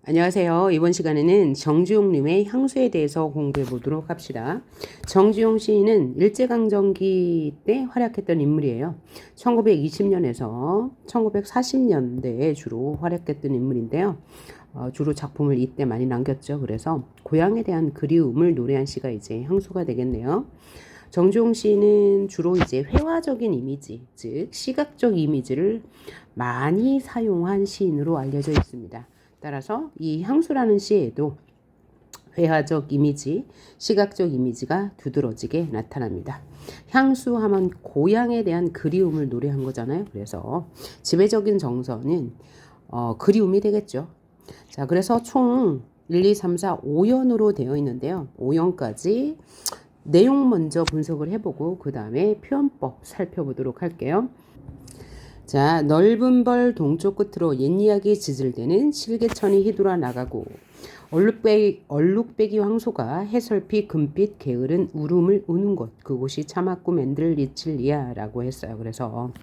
안녕하세요. 이번 시간에는 정주용님의 향수에 대해서 공부해 보도록 합시다. 정주용 시인은 일제강점기 때 활약했던 인물이에요. 1920년에서 1940년대에 주로 활약했던 인물인데요. 주로 작품을 이때 많이 남겼죠. 그래서 고향에 대한 그리움을 노래한 시가 이제 향수가 되겠네요. 정주용 시인은 주로 이제 회화적인 이미지, 즉 시각적 이미지를 많이 사용한 시인으로 알려져 있습니다. 따라서 이 향수라는 시에도 회화적 이미지, 시각적 이미지가 두드러지게 나타납니다. 향수 하면 고향에 대한 그리움을 노래한 거잖아요. 그래서 지배적인 정서는 그리움이 되겠죠. 자, 그래서 총 1, 2, 3, 4, 5연으로 되어 있는데요. 5연까지 내용 먼저 분석을 해보고 그 다음에 표현법 살펴보도록 할게요. 자, 넓은 벌 동쪽 끝으로 옛이야기 지질대는 실개천이 휘돌아 나가고 얼룩배기 황소가 해설피 금빛 게으른 울음을 우는 곳 그곳이 차맞고 맨들 리칠리야 라고 했어요. 그래서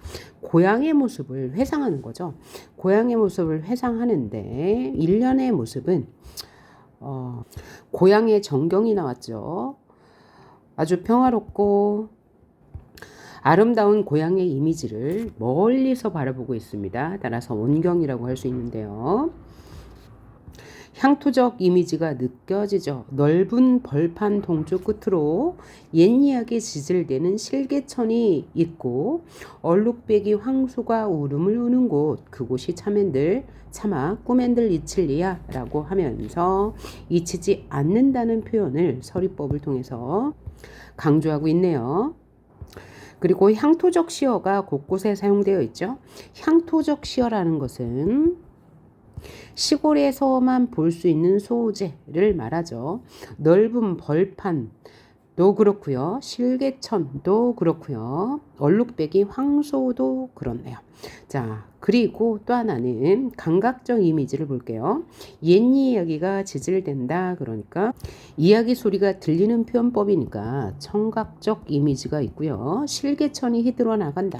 고향의 모습을 회상하는 거죠. 고향의 모습을 회상하는데 일련의 모습은 고향의 정경이 나왔죠. 아주 평화롭고 아름다운 고향의 이미지를 멀리서 바라보고 있습니다. 따라서 원경이라고 할 수 있는데요. 향토적 이미지가 느껴지죠. 넓은 벌판 동쪽 끝으로 옛이야기 지질대는 실개천이 있고 얼룩배기 황소가 울음을 우는 곳 그곳이 차마 꾸맨들 이칠리야 라고 하면서 잊히지 않는다는 표현을 서리법을 통해서 강조하고 있네요. 그리고 향토적 시어가 곳곳에 사용되어 있죠. 향토적 시어라는 것은 시골에서만 볼 수 있는 소재를 말하죠. 넓은 벌판도 그렇고요. 실개천도 그렇고요. 얼룩배기 황소도 그렇네요. 자, 그리고 또 하나는 감각적 이미지를 볼게요. 옛 이야기가 지질된다. 그러니까 이야기 소리가 들리는 표현법이니까 청각적 이미지가 있고요. 실개천이 휘들어 나간다.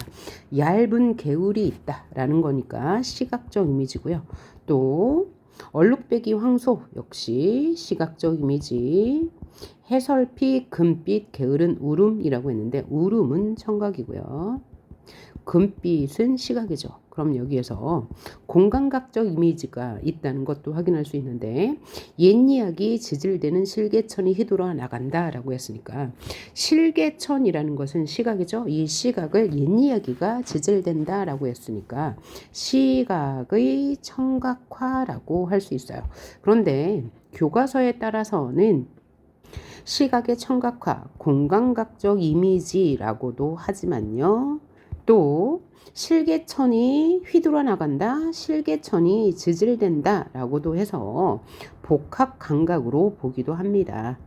얇은 개울이 있다. 라는 거니까 시각적 이미지고요. 또 얼룩배기 황소 역시 시각적 이미지. 해설피 금빛 게으른 울음이라고 했는데 울음은 청각이고요. 금빛은 시각이죠. 그럼 여기에서 공감각적 이미지가 있다는 것도 확인할 수 있는데 옛이야기 지질대는 실개천이 휘돌아 나간다라고 했으니까 실개천이라는 것은 시각이죠. 이 시각을 옛이야기가 지질된다라고 했으니까 시각의 청각화라고 할 수 있어요. 그런데 교과서에 따라서는 시각의 청각화, 공감각적 이미지라고도 하지만요. 또 실개천이 휘돌아 나간다, 실개천이 지질된다 라고도 해서 복합 감각으로 보기도 합니다.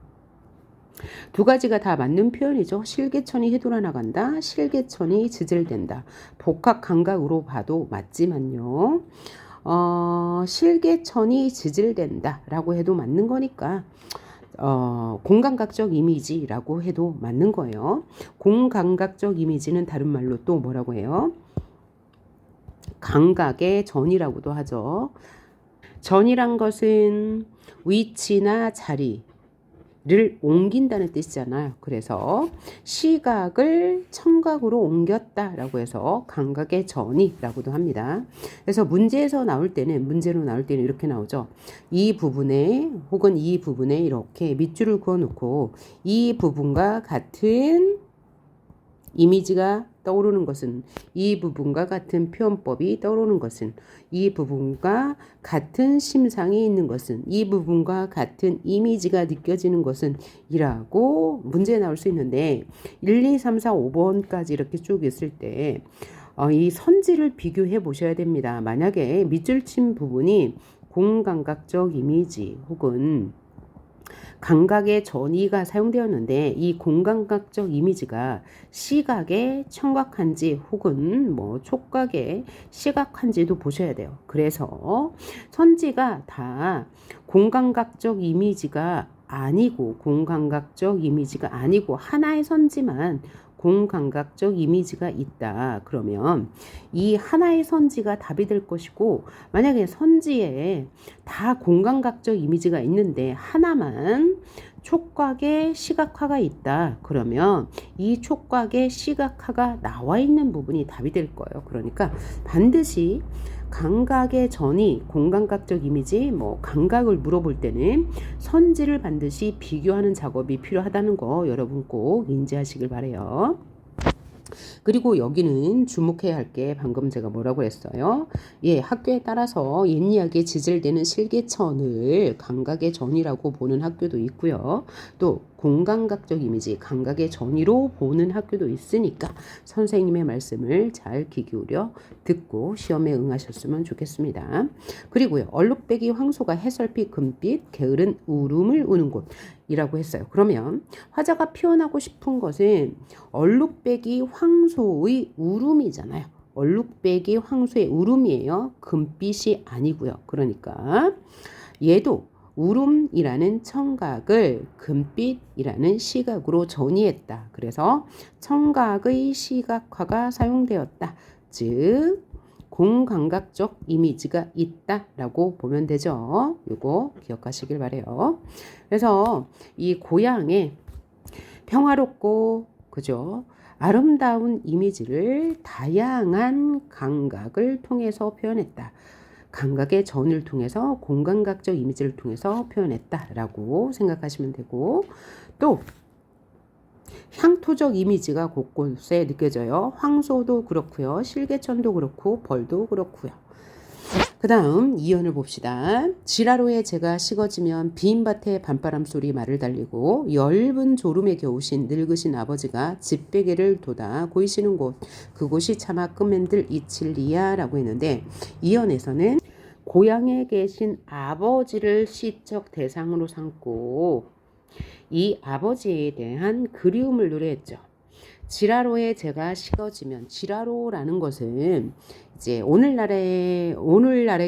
두 가지가 다 맞는 표현이죠. 실개천이 휘돌아 나간다, 실개천이 지질된다. 복합 감각으로 봐도 맞지만요. 실개천이 지질된다 라고 해도 맞는 거니까 공감각적 이미지라고 해도 맞는 거예요. 공감각적 이미지는 다른 말로 또 뭐라고 해요? 감각의 전이라고도 하죠. 전이란 것은 위치나 자리를 옮긴다는 뜻이잖아요. 그래서 시각을 청각으로 옮겼다라고 해서 감각의 전이라고도 합니다. 그래서 문제로 나올 때는 이렇게 나오죠. 이 부분에 혹은 이 부분에 이렇게 밑줄을 그어놓고 이 부분과 같은 이미지가 떠오르는 것은 이 부분과 같은 표현법이 떠오르는 것은 이 부분과 같은 심상이 있는 것은 이 부분과 같은 이미지가 느껴지는 것은 이라고 문제에 나올 수 있는데 1, 2, 3, 4, 5번까지 이렇게 쭉 있을 때 이 선지를 비교해 보셔야 됩니다. 만약에 밑줄 친 부분이 공감각적 이미지 혹은 감각의 전이가 사용되었는데 이 공감각적 이미지가 시각에 청각한지 혹은 뭐 촉각에 시각한지도 보셔야 돼요. 그래서 선지가 다 공감각적 이미지가 아니고 하나의 선지만 공감각적 이미지가 있다. 그러면 이 하나의 선지가 답이 될 것이고, 만약에 선지에 다 공감각적 이미지가 있는데 하나만 촉각의 시각화가 있다. 그러면 이 촉각의 시각화가 나와 있는 부분이 답이 될 거예요. 그러니까 반드시 감각의 전이 공감각적 이미지, 감각을 물어볼 때는 선지를 반드시 비교하는 작업이 필요하다는 거 여러분 꼭 인지하시길 바래요. 그리고 여기는 주목해야 할 게 방금 제가 뭐라고 했어요? 예, 학교에 따라서 옛 이야기에 지질되는 실개천을 감각의 전이라고 보는 학교도 있고요. 또 공감각적 이미지, 감각의 전이로 보는 학교도 있으니까 선생님의 말씀을 잘 귀 기울여 듣고 시험에 응하셨으면 좋겠습니다. 그리고요, 얼룩배기 황소가 해설빛 금빛 게으른 울음을 우는 곳이라고 했어요. 그러면 화자가 표현하고 싶은 것은 얼룩배기 황소의 울음이잖아요. 얼룩배기 황소의 울음이에요. 금빛이 아니고요. 그러니까 얘도 울음이라는 청각을 금빛이라는 시각으로 전이했다. 그래서 청각의 시각화가 사용되었다. 즉 공감각적 이미지가 있다라고 보면 되죠. 이거 기억하시길 바래요. 그래서 이 고향의 평화롭고 그죠? 아름다운 이미지를 다양한 감각을 통해서 표현했다. 감각의 전을 통해서 공감각적 이미지를 통해서 표현했다라고 생각하시면 되고, 또 향토적 이미지가 곳곳에 느껴져요. 황소도 그렇고요. 실개천도 그렇고 벌도 그렇고요. 그 다음 2연을 봅시다. 지라로에 재가 식어지면 빈 밭에 밤바람 소리 말을 달리고 엷은 졸음에 겨우신 늙으신 아버지가 집베개를 돋아 고이시는 곳, 그곳이 차마 끄맨들 이칠리야 라고 했는데, 2연에서는 고향에 계신 아버지를 시적 대상으로 삼고 이 아버지에 대한 그리움을 노래했죠. 지라로에 재가 식어지면, 지라로라는 것은 이제 오늘날의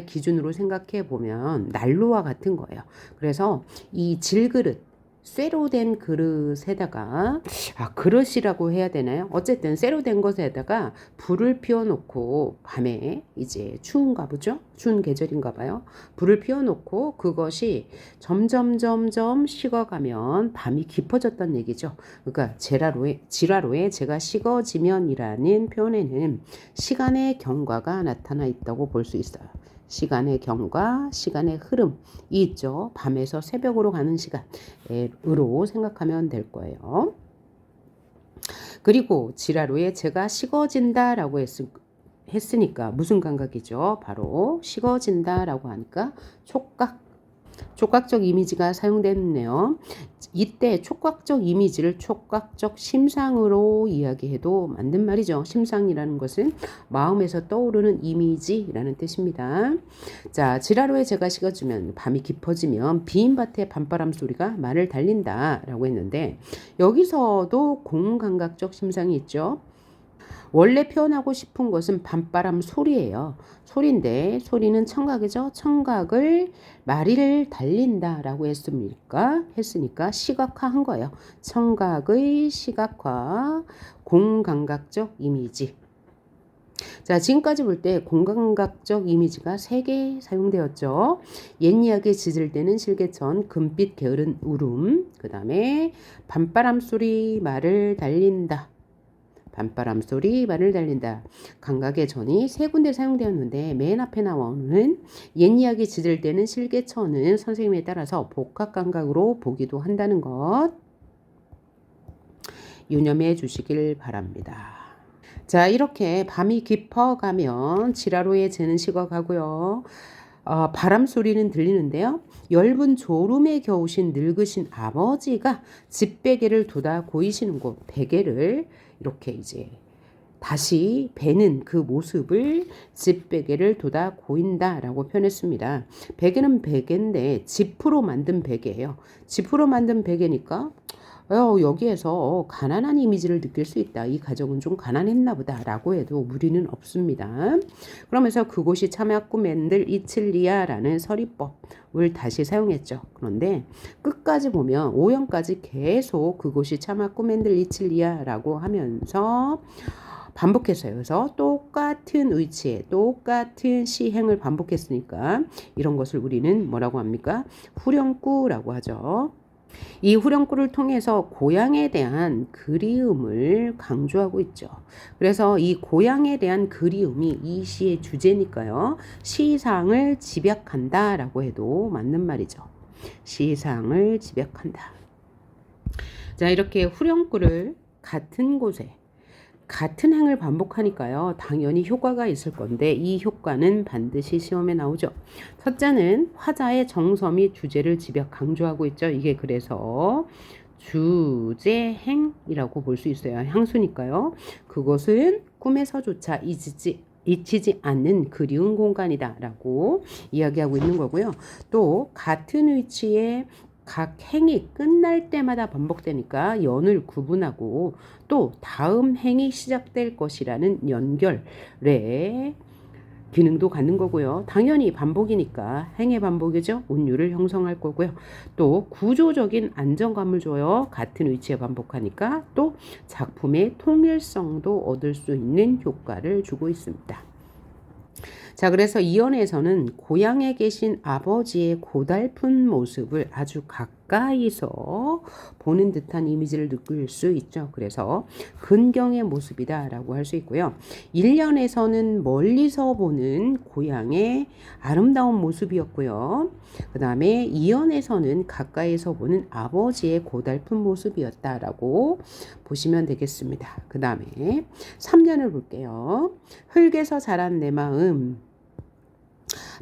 기준으로 생각해 보면 난로와 같은 거예요. 그래서 이 질그릇, 쇠로 된 그릇에다가, 그릇이라고 해야 되나요? 어쨌든 쇠로 된 것에다가 불을 피워놓고, 밤에 이제 추운가 보죠? 추운 계절인가 봐요. 불을 피워놓고 그것이 점점 식어가면 밤이 깊어졌다는 얘기죠. 그러니까 지라로에 재가 식어지면이라는 표현에는 시간의 경과가 나타나 있다고 볼 수 있어요. 시간의 경과, 시간의 흐름이 있죠. 밤에서 새벽으로 가는 시간으로 생각하면 될 거예요. 그리고 지라로에 재가 식어진다라고 했으니까 무슨 감각이죠? 바로 식어진다라고 하니까 촉각적 이미지가 사용됐네요. 이때 촉각적 이미지를 촉각적 심상으로 이야기해도 맞는 말이죠. 심상이라는 것은 마음에서 떠오르는 이미지라는 뜻입니다. 자, 지라로에 재가 식어지면, 밤이 깊어지면 빈 밭에 밤바람 소리가 말을 달린다라고 했는데, 여기서도 공감각적 심상이 있죠. 원래 표현하고 싶은 것은 밤바람 소리예요. 소리인데 소리는 청각이죠. 청각을 말을 달린다라고 했으니까 시각화한 거예요. 청각의 시각화, 공감각적 이미지. 자, 지금까지 볼 때 공감각적 이미지가 3개 사용되었죠. 옛 이야기에 지질되는 실개천, 금빛 게으른 울음, 그 다음에 밤바람 소리 말을 달린다. 밤바람 소리 말을 달린다. 감각의 전이 3군데 사용되었는데, 맨 앞에 나오는 옛 이야기 지질되는 실개천은 선생님에 따라서 복합 감각으로 보기도 한다는 것 유념해 주시길 바랍니다. 자, 이렇게 밤이 깊어가면 지라로에 재는 식어가고요. 바람 소리는 들리는데요. 엷은 졸음에 겨우신 늙으신 아버지가 집베개를 돋아 고이시는 곳, 베개를 이렇게 이제 다시 베는 그 모습을 집베개를 돋아 고인다라고 표현했습니다. 베개는 베개인데 지프로 만든 베개예요. 지프로 만든 베개니까 여기에서 가난한 이미지를 느낄 수 있다. 이 가정은 좀 가난했나 보다라고 해도 무리는 없습니다. 그러면서 그곳이 참야 꾸맨들 이칠리아라는 서리법을 다시 사용했죠. 그런데 끝까지 보면 오형까지 계속 그곳이 참야 꾸맨들 이칠리아라고 하면서 반복했어요. 그래서 똑같은 위치에 똑같은 시행을 반복했으니까 이런 것을 우리는 뭐라고 합니까? 후렴구라고 하죠. 이 후렴구를 통해서 고향에 대한 그리움을 강조하고 있죠. 그래서 이 고향에 대한 그리움이 이 시의 주제니까요. 시상을 집약한다라고 해도 맞는 말이죠. 시상을 집약한다. 자, 이렇게 후렴구를 같은 곳에 같은 행을 반복하니까요. 당연히 효과가 있을 건데 이 효과는 반드시 시험에 나오죠. 첫째는 화자의 정서 및 주제를 집약 강조하고 있죠. 이게 그래서 주제행이라고 볼 수 있어요. 향수니까요. 그것은 꿈에서조차 잊히지 않는 그리운 공간이다라고 이야기하고 있는 거고요. 또 같은 위치에 각 행이 끝날 때마다 반복되니까 연을 구분하고 또 다음 행이 시작될 것이라는 연결의 기능도 갖는 거고요. 당연히 반복이니까 행의 반복이죠. 운율을 형성할 거고요. 또 구조적인 안정감을 줘요. 같은 위치에 반복하니까 또 작품의 통일성도 얻을 수 있는 효과를 주고 있습니다. 자, 그래서 이연에서는 고향에 계신 아버지의 고달픈 모습을 아주 가까이서 보는 듯한 이미지를 느낄 수 있죠. 그래서 근경의 모습이다라고 할 수 있고요. 1년에서는 멀리서 보는 고향의 아름다운 모습이었고요. 그 다음에 2연에서는 가까이서 보는 아버지의 고달픈 모습이었다라고 보시면 되겠습니다. 그 다음에 3년을 볼게요. 흙에서 자란 내 마음,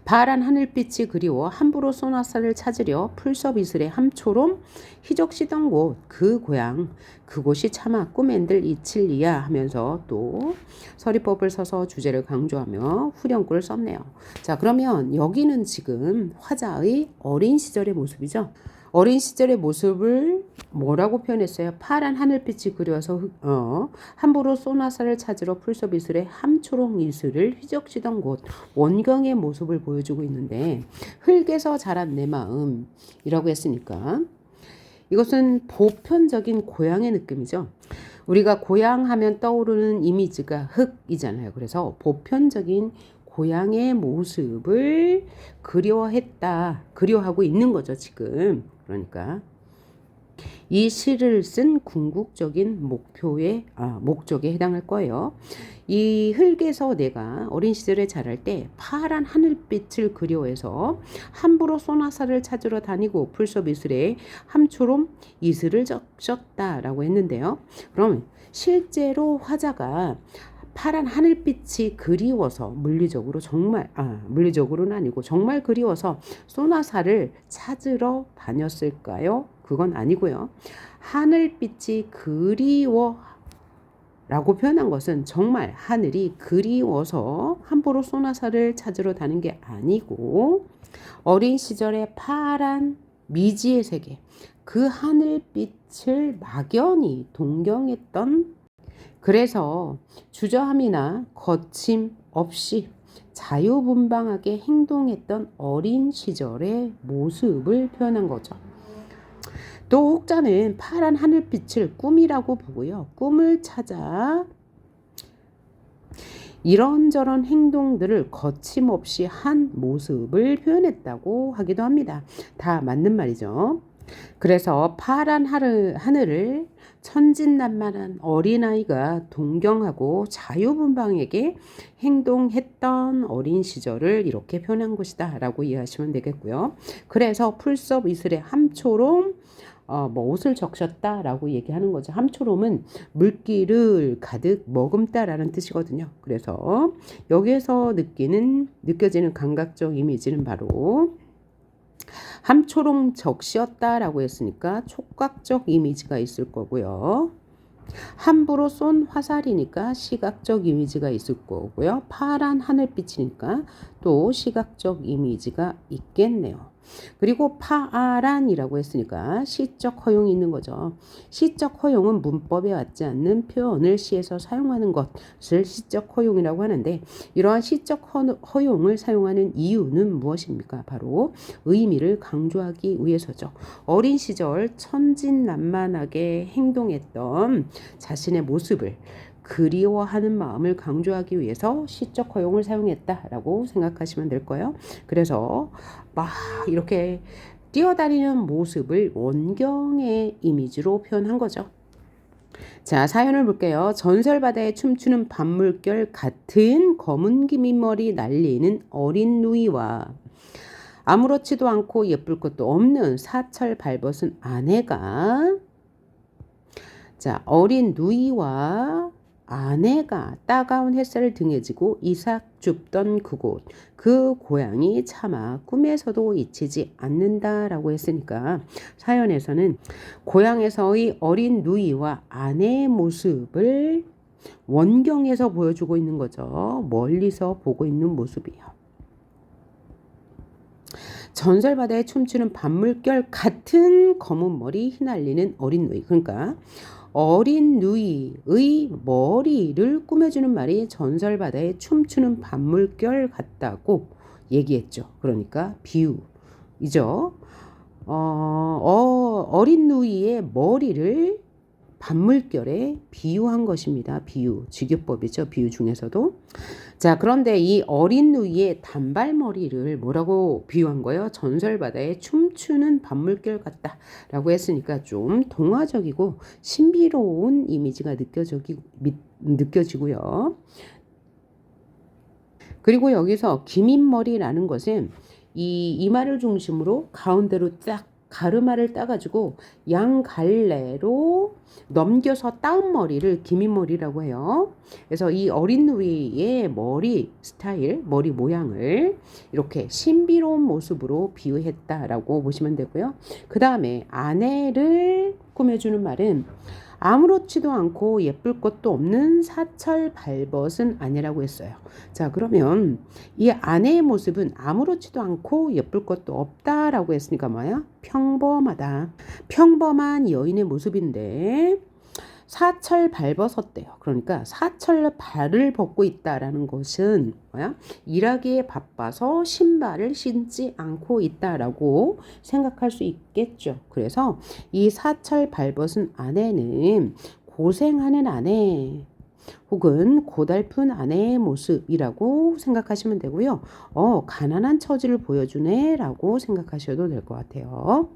파란 하늘빛이 그리워 함부로 소나사를 찾으려 풀섭 이슬의 함초롬 희적시던 곳 그 고향 그곳이 차마 꿈엔들 이칠리야 하면서 또 서리법을 써서 주제를 강조하며 후렴구를 썼네요. 자, 그러면 여기는 지금 화자의 어린 시절의 모습이죠. 어린 시절의 모습을 뭐라고 표현했어요? 파란 하늘빛이 그려서 함부로 소나사를 찾으러 풀섭 이슬의 함초롱 이슬을 휘적시던 곳 원경의 모습을 보여주고 있는데 흙에서 자란 내 마음이라고 했으니까 이것은 보편적인 고향의 느낌이죠. 우리가 고향 하면 떠오르는 이미지가 흙이잖아요. 그래서 보편적인 고향의 모습을 그리워하고 있는 거죠, 지금. 그러니까 이 시를 쓴 궁극적인 목적에 해당할 거예요. 이 흙에서 내가 어린 시절에 자랄 때 파란 하늘빛을 그리워해서 함부로 소나사를 찾으러 다니고 풀섭 이슬에 함초롬 이슬을 적셨다라고 했는데요. 그럼 실제로 화자가 파란 하늘빛이 그리워서 물리적으로는 아니고 정말 그리워서 소나사를 찾으러 다녔을까요? 그건 아니고요. 하늘빛이 그리워 라고 표현한 것은 정말 하늘이 그리워서 함부로 소나사를 찾으러 다닌 게 아니고 어린 시절의 파란 미지의 세계 그 하늘빛을 막연히 동경했던 그래서 주저함이나 거침 없이 자유분방하게 행동했던 어린 시절의 모습을 표현한 거죠. 또 혹자는 파란 하늘빛을 꿈이라고 보고요. 꿈을 찾아 이런저런 행동들을 거침없이 한 모습을 표현했다고 하기도 합니다. 다 맞는 말이죠. 그래서 파란 하늘을 천진난만한 어린아이가 동경하고 자유분방하게 행동했던 어린 시절을 이렇게 표현한 것이다 라고 이해하시면 되겠고요. 그래서 풀섭 이슬의 함초롬 옷을 적셨다 라고 얘기하는 거죠. 함초롬은 물기를 가득 머금다라는 뜻이거든요. 그래서 여기에서 느껴지는 감각적 이미지는 바로 함초롬 적시었다라고 했으니까 촉각적 이미지가 있을 거고요. 함부로 쏜 화살이니까 시각적 이미지가 있을 거고요. 파란 하늘빛이니까 또 시각적 이미지가 있겠네요. 그리고 파란이라고 했으니까 시적 허용이 있는 거죠. 시적 허용은 문법에 맞지 않는 표현을 시에서 사용하는 것을 시적 허용이라고 하는데, 이러한 시적 허용을 사용하는 이유는 무엇입니까? 바로 의미를 강조하기 위해서죠. 어린 시절 천진난만하게 행동했던 자신의 모습을 그리워하는 마음을 강조하기 위해서 시적 허용을 사용했다라고 생각하시면 될 거예요. 그래서 막 이렇게 뛰어다니는 모습을 원경의 이미지로 표현한 거죠. 자, 사연을 볼게요. 전설바다에 춤추는 밤물결 같은 검은 기민머리 날리는 어린 누이와 아무렇지도 않고 예쁠 것도 없는 사철 발벗은 아내가, 자, 어린 누이와 아내가 따가운 햇살을 등에 지고 이삭 줍던 그곳, 그 고향이 차마 꿈에서도 잊히지 않는다라고 했으니까, 사연에서는 고향에서의 어린 누이와 아내의 모습을 원경에서 보여주고 있는 거죠. 멀리서 보고 있는 모습이에요. 전설바다에 춤추는 밤물결 같은 검은 머리 휘날리는 어린 누이. 그러니까 어린 누이의 머리를 꾸며주는 말이 전설바다에 춤추는 밤물결 같다고 얘기했죠. 그러니까 비유이죠. 어린 누이의 머리를 밤물결에 비유한 것입니다. 비유, 직유법이죠. 비유 중에서도. 자, 그런데 이 어린 누이의 단발머리를 뭐라고 비유한 거예요? 전설바다에 춤추는 밤물결 같다라고 했으니까 좀 동화적이고 신비로운 이미지가 느껴지고요. 그리고 여기서 기민머리라는 것은 이 이마를 중심으로 가운데로 딱 가르마를 따가지고 양갈래로 넘겨서 따은 머리를 기민머리라고 해요. 그래서 이 어린 누이의 머리 스타일, 머리 모양을 이렇게 신비로운 모습으로 비유했다라고 보시면 되고요. 그 다음에 아내를 꾸며주는 말은 아무렇지도 않고 예쁠 것도 없는 사철 발벗은 아내라고 했어요. 자, 그러면 이 아내의 모습은 아무렇지도 않고 예쁠 것도 없다라고 했으니까 뭐야? 평범하다. 평범한 여인의 모습인데 사철 발벗었대요. 그러니까 사철 발을 벗고 있다라는 것은 뭐야? 일하기에 바빠서 신발을 신지 않고 있다라고 생각할 수 있겠죠. 그래서 이 사철 발벗은 아내는 고생하는 아내 혹은 고달픈 아내의 모습이라고 생각하시면 되고요. 가난한 처지를 보여주네라고 생각하셔도 될 것 같아요.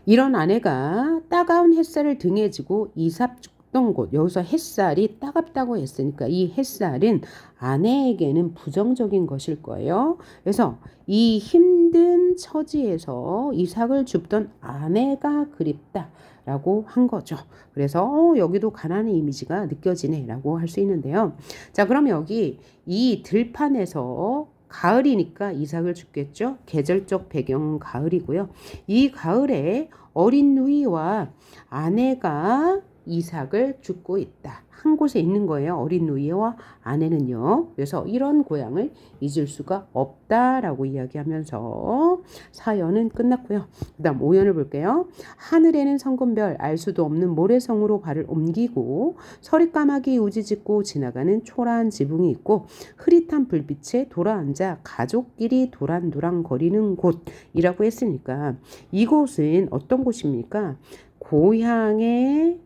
이런 아내가 따가운 햇살을 등에 지고 이삭 줍던 곳, 여기서 햇살이 따갑다고 했으니까 이 햇살은 아내에게는 부정적인 것일 거예요. 그래서 이 힘든 처지에서 이삭을 줍던 아내가 그립다라고 한 거죠. 그래서 여기도 가난한 이미지가 느껴지네라고 할 수 있는데요. 자, 그럼 여기 이 들판에서 가을이니까 이삭을 줍겠죠. 계절적 배경은 가을이고요. 이 가을에 어린 누이와 아내가 이삭을 줍고 있다. 한 곳에 있는 거예요. 어린 누이와 아내는요. 그래서 이런 고향을 잊을 수가 없다라고 이야기하면서 사연은 끝났고요. 그 다음 5연을 볼게요. 하늘에는 성금별, 알 수도 없는 모래성으로 발을 옮기고 서리까마귀 우지짓고 지나가는 초라한 지붕이 있고 흐릿한 불빛에 돌아앉아 가족끼리 도란도란 거리는 곳이라고 했으니까 이곳은 어떤 곳입니까? 고향의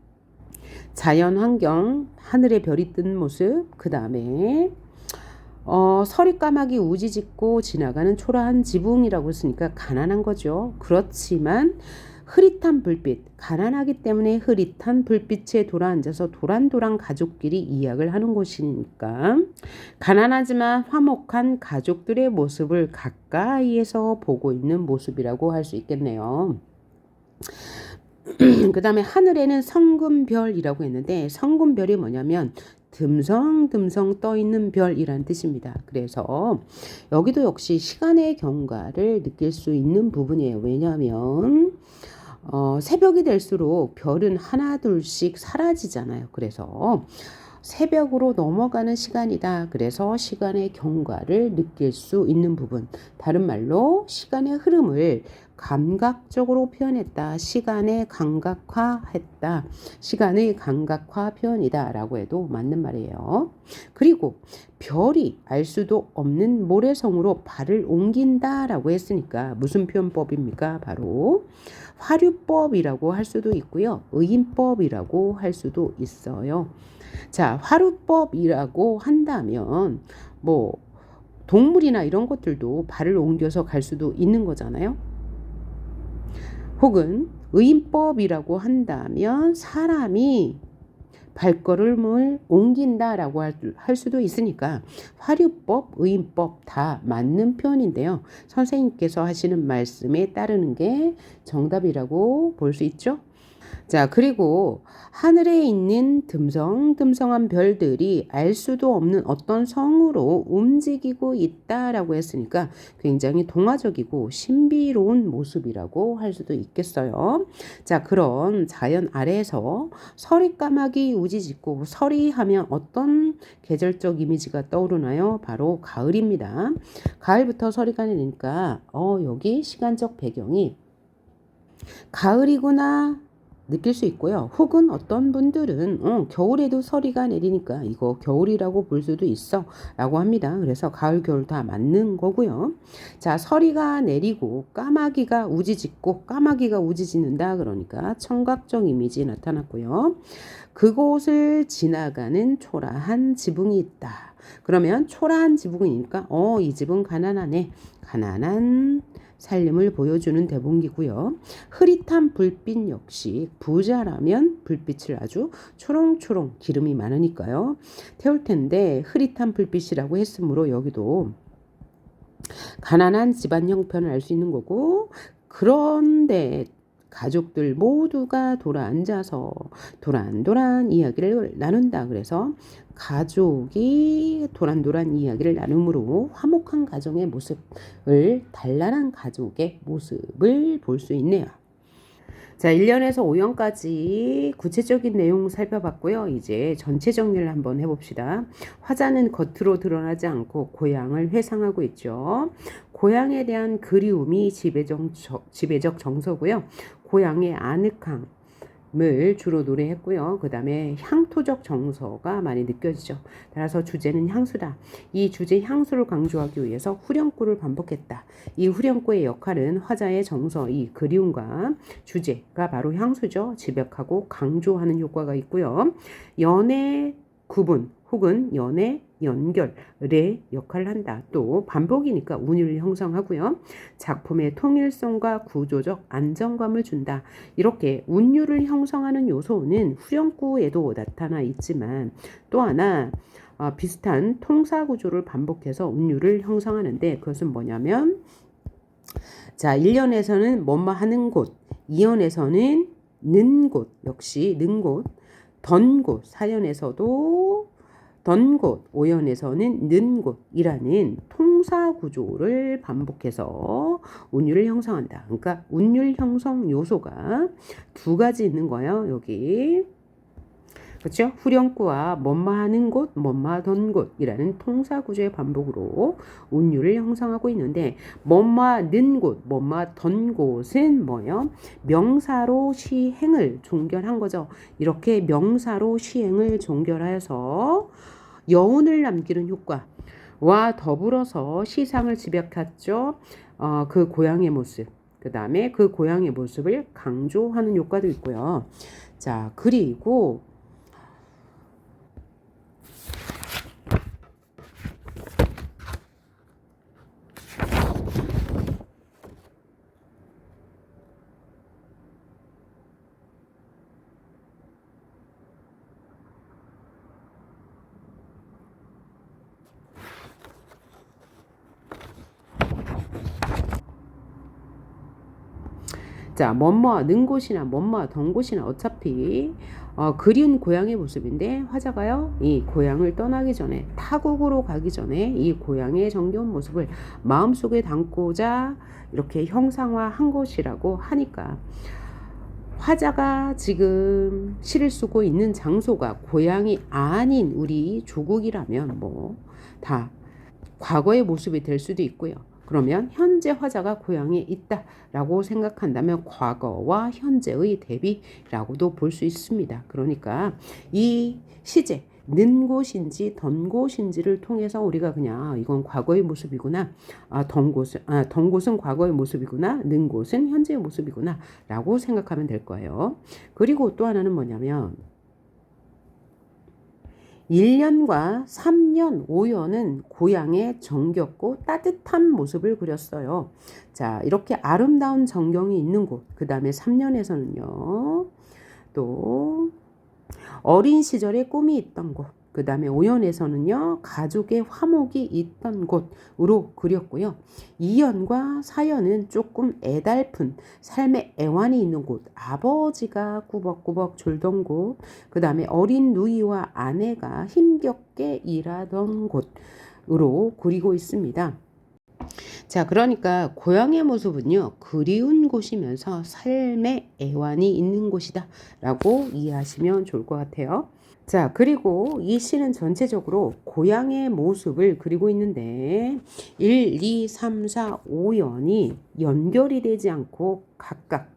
자연 환경, 하늘에 별이 뜬 모습, 그 다음에 서리까마귀 우지짓고 지나가는 초라한 지붕이라고 했으니까 가난한 거죠. 그렇지만 흐릿한 불빛, 가난하기 때문에 흐릿한 불빛에 돌아앉아서 도란도란 가족끼리 이야기를 하는 곳이니까 가난하지만 화목한 가족들의 모습을 가까이에서 보고 있는 모습이라고 할 수 있겠네요. 그 다음에 하늘에는 성금별이라고 했는데 성금별이 뭐냐면 듬성듬성 떠 있는 별이란 뜻입니다. 그래서 여기도 역시 시간의 경과를 느낄 수 있는 부분이에요. 왜냐하면 새벽이 될수록 별은 하나 둘씩 사라지잖아요. 그래서 새벽으로 넘어가는 시간이다. 그래서 시간의 경과를 느낄 수 있는 부분. 다른 말로 시간의 흐름을 감각적으로 표현했다. 시간의 감각화했다. 시간의 감각화 표현이다. 라고 해도 맞는 말이에요. 그리고 별이 알 수도 없는 모래성으로 발을 옮긴다. 라고 했으니까 무슨 표현법입니까? 바로 화류법이라고 할 수도 있고요. 의인법이라고 할 수도 있어요. 자, 화류법이라고 한다면 뭐 동물이나 이런 것들도 발을 옮겨서 갈 수도 있는 거잖아요. 혹은 의인법이라고 한다면 사람이 발걸음을 옮긴다라고 할 수도 있으니까 화류법, 의인법 다 맞는 표현인데요. 선생님께서 하시는 말씀에 따르는 게 정답이라고 볼 수 있죠. 자, 그리고 하늘에 있는 듬성듬성한 별들이 알 수도 없는 어떤 성으로 움직이고 있다라고 했으니까 굉장히 동화적이고 신비로운 모습이라고 할 수도 있겠어요. 자, 그런 자연 아래에서 서리까마귀 우지짓고 서리하면 어떤 계절적 이미지가 떠오르나요? 바로 가을입니다. 가을부터 서리가 내리니까 여기 시간적 배경이 가을이구나 느낄 수 있고요. 혹은 어떤 분들은 겨울에도 서리가 내리니까 이거 겨울이라고 볼 수도 있어 라고 합니다. 그래서 가을 겨울 다 맞는 거고요. 자, 서리가 내리고 까마귀가 우지짓고 까마귀가 우지짓는다 그러니까 청각적 이미지 나타났고요. 그곳을 지나가는 초라한 지붕이 있다. 그러면 초라한 지붕이니까 이 집은 가난하네. 가난한 살림을 보여주는 대봉기고요. 흐릿한 불빛 역시 부자라면 불빛을 아주 초롱초롱 기름이 많으니까요. 태울 텐데 흐릿한 불빛이라고 했으므로 여기도 가난한 집안 형편을 알 수 있는 거고 그런데 가족들 모두가 돌아앉아서 도란도란 이야기를 나눈다. 그래서 가족이 도란도란 이야기를 나눔으로 화목한 가정의 모습을 단란한 가족의 모습을 볼 수 있네요. 자, 1년에서 5년까지 구체적인 내용 살펴봤고요. 이제 전체 정리를 한번 해봅시다. 화자는 겉으로 드러나지 않고 고향을 회상하고 있죠. 고향에 대한 그리움이 지배적 정서고요. 고향의 아늑함을 주로 노래했고요. 그 다음에 향토적 정서가 많이 느껴지죠. 따라서 주제는 향수다. 이 주제 향수를 강조하기 위해서 후렴구를 반복했다. 이 후렴구의 역할은 화자의 정서, 이 그리움과 주제가 바로 향수죠. 집약하고 강조하는 효과가 있고요. 연애 구분 혹은 연애 연결의 역할을 한다. 또 반복이니까 운율을 형성하고요. 작품의 통일성과 구조적 안정감을 준다. 이렇게 운율을 형성하는 요소는 후렴구에도 나타나 있지만 또 하나 비슷한 통사 구조를 반복해서 운율을 형성하는데 그것은 뭐냐면 자, 1년에서는 뭐뭐 하는 곳, 2년에서는 는 곳, 역시 는 곳, 던 곳, 4년에서도 던 곳, 5년에서는 는 곳이라는 통사 구조를 반복해서 운율을 형성한다. 그러니까 운율 형성 요소가 두 가지 있는 거예요. 여기. 그렇죠? 후렴구와 뭐뭐하는 곳, 뭐뭐하던 곳이라는 통사 구조의 반복으로 운율을 형성하고 있는데 뭐뭐하는 곳, 뭐뭐하던 곳은 뭐예요? 명사로 시행을 종결한 거죠. 이렇게 명사로 시행을 종결하여서 여운을 남기는 효과와 더불어서 시상을 집약했죠. 그 고향의 모습, 그 다음에 그 고향의 모습을 강조하는 효과도 있고요. 자, 그리고 자, 뭐뭐는 곳이나 뭐뭐던 곳이나 어차피 그리운 고향의 모습인데 화자가요 이 고향을 떠나기 전에 타국으로 가기 전에 이 고향의 정겨운 모습을 마음속에 담고자 이렇게 형상화한 것이라고 하니까 화자가 지금 시를 쓰고 있는 장소가 고향이 아닌 우리 조국이라면 뭐 다 과거의 모습이 될 수도 있고요. 그러면 현재 화자가 고향에 있다라고 생각한다면 과거와 현재의 대비라고도 볼 수 있습니다. 그러니까 이 시제 는 곳인지 던 곳인지를 통해서 우리가 그냥 이건 과거의 모습이구나, 던 곳은 과거의 모습이구나, 는 곳은 현재의 모습이구나 라고 생각하면 될 거예요. 그리고 또 하나는 뭐냐면 1년과 3년, 5년은 고향의 정겹고 따뜻한 모습을 그렸어요. 자, 이렇게 아름다운 전경이 있는 곳, 그 다음에 3년에서는요, 또 어린 시절에 꿈이 있던 곳, 그 다음에 5연에서는요 가족의 화목이 있던 곳으로 그렸고요. 2연과 4연은 조금 애달픈 삶의 애환이 있는 곳, 아버지가 꾸벅꾸벅 졸던 곳, 그 다음에 어린 누이와 아내가 힘겹게 일하던 곳으로 그리고 있습니다. 자, 그러니까 고향의 모습은요, 그리운 곳이면서 삶의 애환이 있는 곳이다 라고 이해하시면 좋을 것 같아요. 자, 그리고 이 시는 전체적으로 고향의 모습을 그리고 있는데 1, 2, 3, 4, 5연이 연결이 되지 않고 각각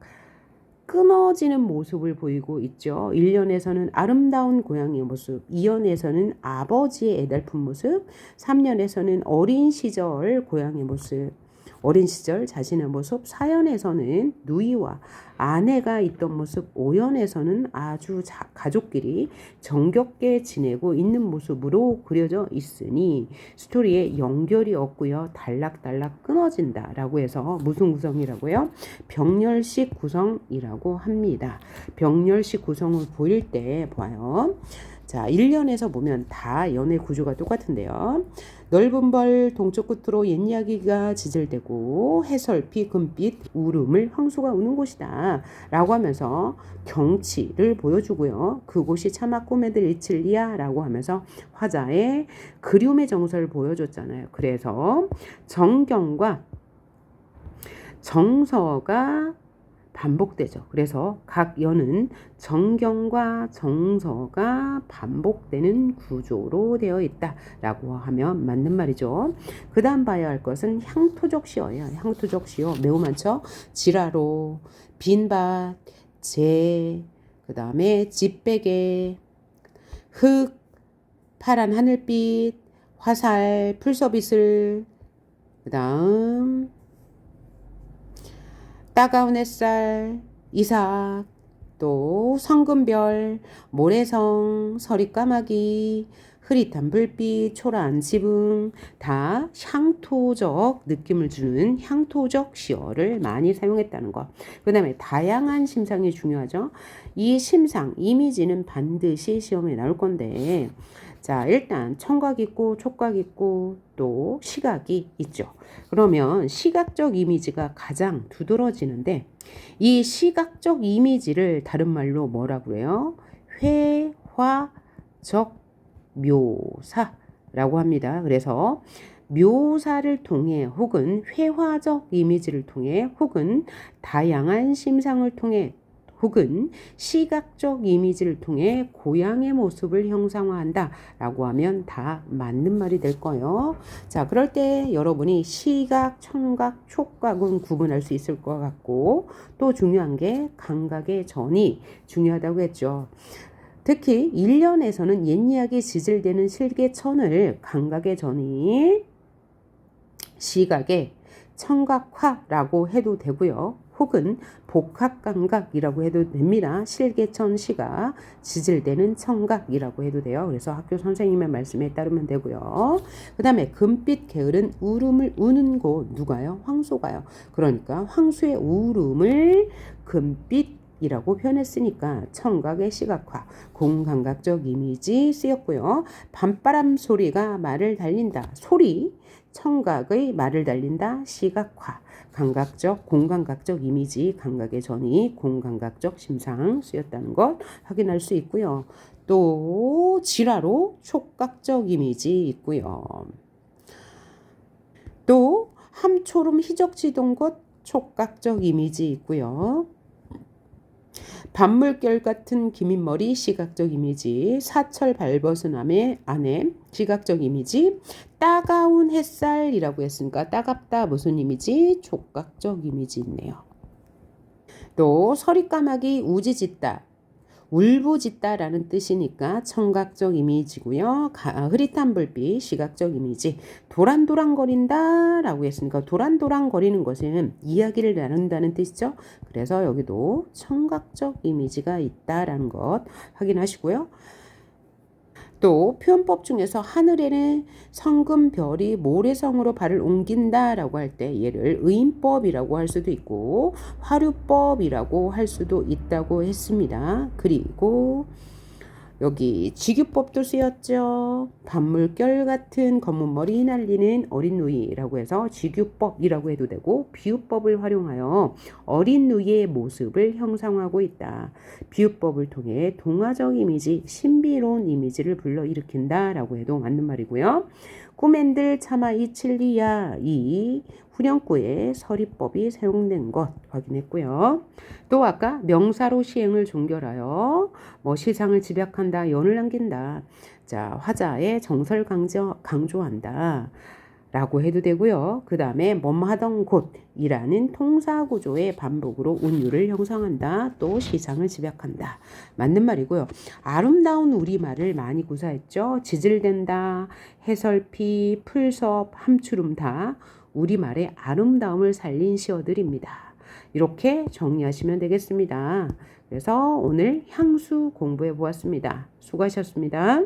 끊어지는 모습을 보이고 있죠. 1년에서는 아름다운 고향의 모습, 2년에서는 아버지의 애달픈 모습, 3년에서는 어린 시절 고향의 모습, 어린 시절 자신의 모습, 4년에서는 누이와 아내가 있던 모습, 5년에서는 아주 가족끼리 정겹게 지내고 있는 모습으로 그려져 있으니 스토리에 연결이 없고요. 달락달락 끊어진다라고 해서 무슨 구성이라고요? 병렬식 구성이라고 합니다. 병렬식 구성을 보일 때 봐요. 자, 1년에서 보면 다 연의 구조가 똑같은데요. 넓은 벌 동쪽 끝으로 옛 이야기가 지절되고 해설피 금빛 울음을 황소가 우는 곳이다 라고 하면서 경치를 보여주고요. 그곳이 차마 꿈에들 이칠리야 라고 하면서 화자의 그리움의 정서를 보여줬잖아요. 그래서 정경과 정서가 반복되죠. 그래서 각 연은 정경과 정서가 반복되는 구조로 되어 있다라고 하면 맞는 말이죠. 그 다음 봐야 할 것은 향토적 시어예요. 향토적 시어 매우 많죠. 지라로, 빈밭, 재, 그 다음에 집베개, 흙, 파란 하늘빛, 화살, 풀서빗을, 그 다음 따가운 햇살, 이삭, 또 성금별, 모래성, 서리까마귀, 흐릿한 불빛, 초라한 지붕 다 향토적 느낌을 주는 향토적 시어를 많이 사용했다는 것. 그 다음에 다양한 심상이 중요하죠. 이 심상, 이미지는 반드시 시험에 나올 건데 자, 일단 청각 있고 촉각 있고 또 시각이 있죠. 그러면 시각적 이미지가 가장 두드러지는데 이 시각적 이미지를 다른 말로 뭐라고 그래요? 회화적 묘사라고 합니다. 그래서 묘사를 통해 혹은 회화적 이미지를 통해 혹은 다양한 심상을 통해 혹은 시각적 이미지를 통해 고향의 모습을 형상화한다 라고 하면 다 맞는 말이 될 거예요. 자, 그럴 때 여러분이 시각, 청각, 촉각은 구분할 수 있을 것 같고 또 중요한 게 감각의 전이 중요하다고 했죠. 특히 1년에서는 옛 이야기 지질되는 실개천을 감각의 전이 시각의 청각화라고 해도 되고요. 혹은 복합감각이라고 해도 됩니다. 실개천 시각, 지질되는 청각이라고 해도 돼요. 그래서 학교 선생님의 말씀에 따르면 되고요. 그 다음에 금빛 게으른 울음을 우는 곳 누가요? 황소가요. 그러니까 황소의 울음을 금빛 이라고 표현했으니까 청각의 시각화, 공감각적 이미지 쓰였고요. 밤바람 소리가 말을 달린다. 소리, 청각의 말을 달린다. 시각화, 감각적, 공감각적 이미지, 감각의 전이, 공감각적 심상 쓰였다는 것 확인할 수 있고요. 또 지라로 촉각적 이미지 있고요. 또 함초름 희적지동 것 촉각적 이미지 있고요. 밤물결 같은 기민머리 시각적 이미지, 사철 발벗은 아내 시각적 이미지, 따가운 햇살이라고 했으니까 따갑다 무슨 이미지? 촉각적 이미지 있네요. 또 서리까마귀 우지짓다, 울부짖다라는 뜻이니까 청각적 이미지고요. 흐릿한 불빛 시각적 이미지. 도란도란거린다라고 했으니까 도란도란거리는 것은 이야기를 나눈다는 뜻이죠. 그래서 여기도 청각적 이미지가 있다라는 것 확인하시고요. 또 표현법 중에서 하늘에는 성금 별이 모래성으로 발을 옮긴다라고 할 때 얘를 의인법이라고 할 수도 있고 화류법이라고 할 수도 있다고 했습니다. 그리고 여기 지규법도 쓰였죠. 밤물결 같은 검은 머리 휘날리는 어린 누이라고 해서 지규법이라고 해도 되고 비유법을 활용하여 어린 누이의 모습을 형상화하고 있다. 비유법을 통해 동화적 이미지, 신비로운 이미지를 불러일으킨다라고 해도 맞는 말이고요. 꿈엔들 차마 이칠리야, 이 후렴구에 서리법이 사용된 것 확인했고요. 또 아까 명사로 시행을 종결하여 시상을 집약한다, 연을 남긴다. 자, 화자의 정서를 강조한다 라고 해도 되고요. 그 다음에 뭐하던 곳이라는 통사구조의 반복으로 운율을 형성한다. 또 시상을 집약한다. 맞는 말이고요. 아름다운 우리말을 많이 구사했죠. 지질된다, 해설피, 풀섭, 함추름 다 우리말의 아름다움을 살린 시어들입니다. 이렇게 정리하시면 되겠습니다. 그래서 오늘 향수 공부해 보았습니다. 수고하셨습니다.